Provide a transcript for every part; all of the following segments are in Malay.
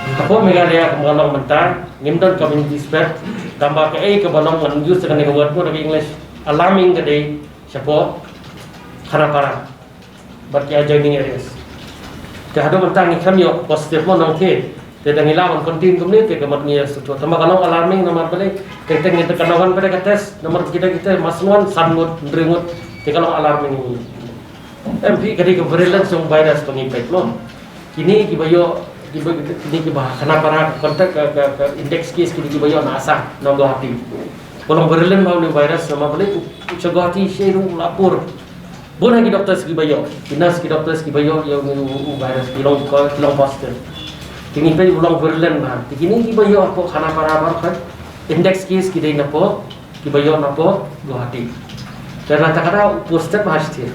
Apo Meghalaya kebalong mentang, ngimdan community spread, tambah ke kebalong menunjuk dengan word pun dari English, alarming today, siapa, Khanapara, berkia joining areas. Kehadu mentang ni kami positif pun nongke, tidak ngilang kontin community kemat ni sesuatu. Tambah kalau alarming nomor balik, kita kita kenalkan pada tes nomor kita masnuan sanmut, ndrimut, kalau alarming ini. MP ketika virulence yang virus pengimpact lo, kini kibayo kini kibah Khanapara kontak ke index case kini kibayo nasa nonggo hati. Kalau virulence mau ni virus sama balik, cegah hati share lapor. Bukan lagi dokter sekibayo, dinas ki dokter sekibayo yang virus kilong positif. Kini pe ulang virulent bah. Kini kibayo apa Khanapara apa index case kita napo kibayo napo Guwahati. Dan kata-kata poster pasti.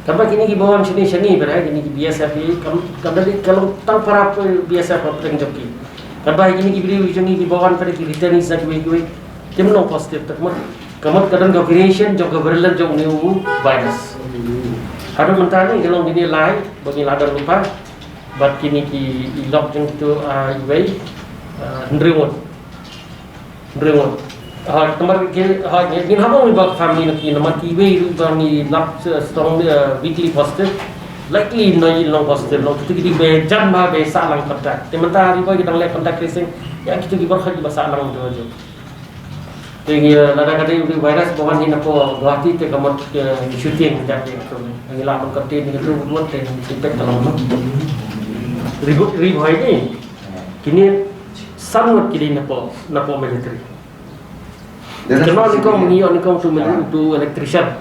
Tambah kini ki bawaan sini berada kini ki BSF kalau tang para BSF apa yang joki. Tambah kini ki beri ujungi ki bawaan pada ki return is lagi gue. Kemno positif tak kamat kadang variation jog virulent jog new virus. Ada mentari kalau ini lain bagi ladar lupa. But kini ki ilok jeng tu iway ndrimut. Tempat ni hamam ibak family nak ni nama iway ibang ni lap strong weekly positive. Likely no ilong positive. Lo kita be jam bah be salang kontak. Tementari ibak kita lihat kontak tracing. Yang kita ibak haji bahasa salang tu aja. Jadi lada kata itu virus bahan ini apa Guwahati te kamat shooting jadi itu. Yang lapan kontin itu buat te impact dalam. Ribut ini kini sangat kini napo military. Kenal nikong tu electrician.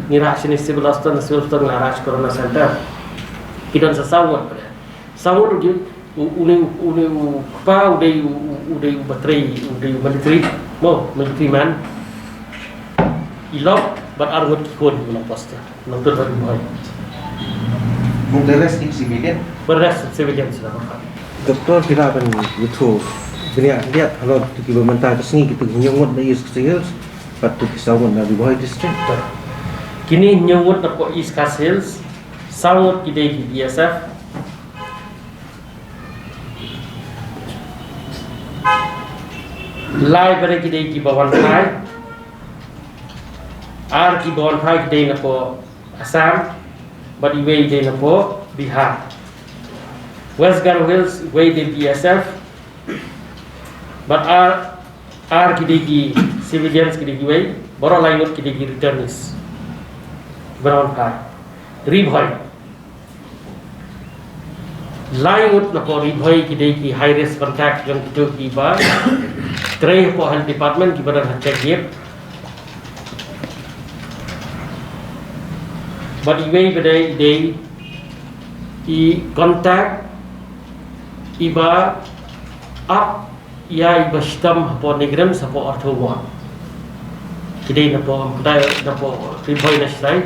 Ni rasin civil hospital laraj corona center. Kita sesawat. Sawat dia uni pa udah baterai military military man. Ilok berargut kikun dalam poster. Nonton bagi boy. Beres civilian. Beres civilian sudah makan. Doktor kira kan itu lihat kalau kita mentah kesini kita nyungut dari East patut disawat dari Boy District. Kini nyungut dari East Hills, sawat kita di BSF. Library kita di bawah Thai, ki bawah Thai kita di Assam, badi way kita di Bihar. West Garo Hills way di BSF. But kidigi civilians kidigi way, boro lainut kidigi returnees. Brown pie, ribhoy. Lainut na po ribhoy kidigi high risk contact yang kita kiba. Tray po health department kiba dan check gate. But iway badai day contact iba up ia iba hitam po negram sa po orthowa. Kidai na po ribhoy na siya.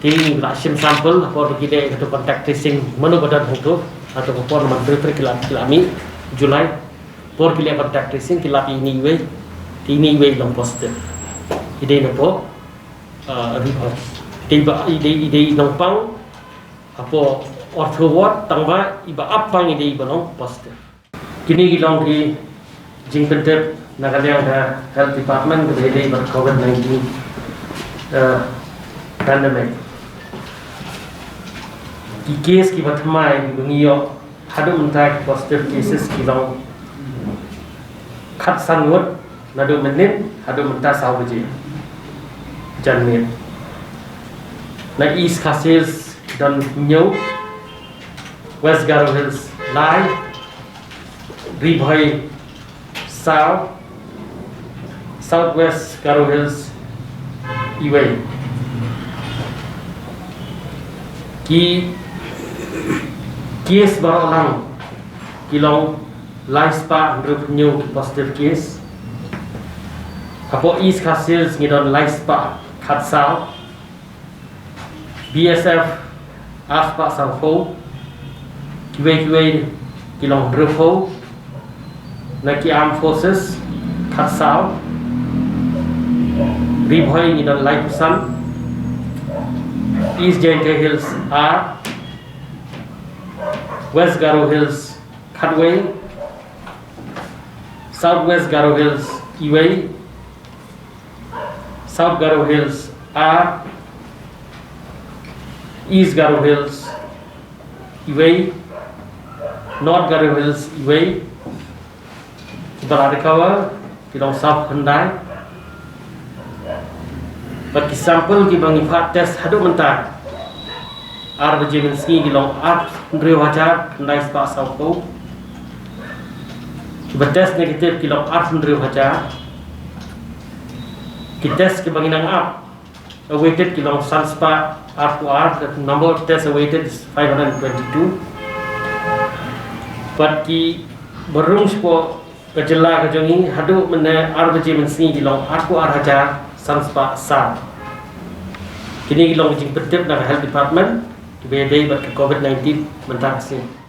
Kini lasim sampel po kidai itu contact tracing manu badan hoto atau po naman kilami Julai por kidai contact tracing kilapi ini way long positive. Kidai na po ribhoy. Idei nongpang apo orthowa tangba iba apang idei balong positive. Kini gilong di Jingpentep Nagalia ada health department berdiri ber COVID-19 pandemic. Di case ki batmai di bengio hadu mentak positive cases gilong khat sangut nadu menit hadu mentak sawaji janmir. Na East Hills dan New West Garo Hills Lai Ribhoy Southwest Garo Hills Iway ki case barolang kilong Laispa new positive case apo East Hills ngidon Laispa Khatsal BSF Aspa Sanfo Kiway kilong Drufo Naki Armed Forces Khatsal Ribhoy ngidon Laipusan East Jayante Hills R West Garo Hills Hadway, Southwest Garo Hills, Iway, South Garo Hills, A, East Garo Hills, Iway, North Garo Hills, Iway, Baladikawa, Kilong South Handai. Bagi sampel ki bangi fat test haduk mentah. Ar berjemen ski kilong art ndreu hajar Handai spa sauko. Bertes negatif kilong art ndreu hajar. Kites ki bangi nang up. Awaited kilong sunspa art to art. The number of tests awaited is 522. But ki berung spo kejela kejongi haduk mena ar berjemen ski kilong art to art hajar sunspa sa. Kini kilong jing petip nak health department. Beda buat COVID-19 mentah sini.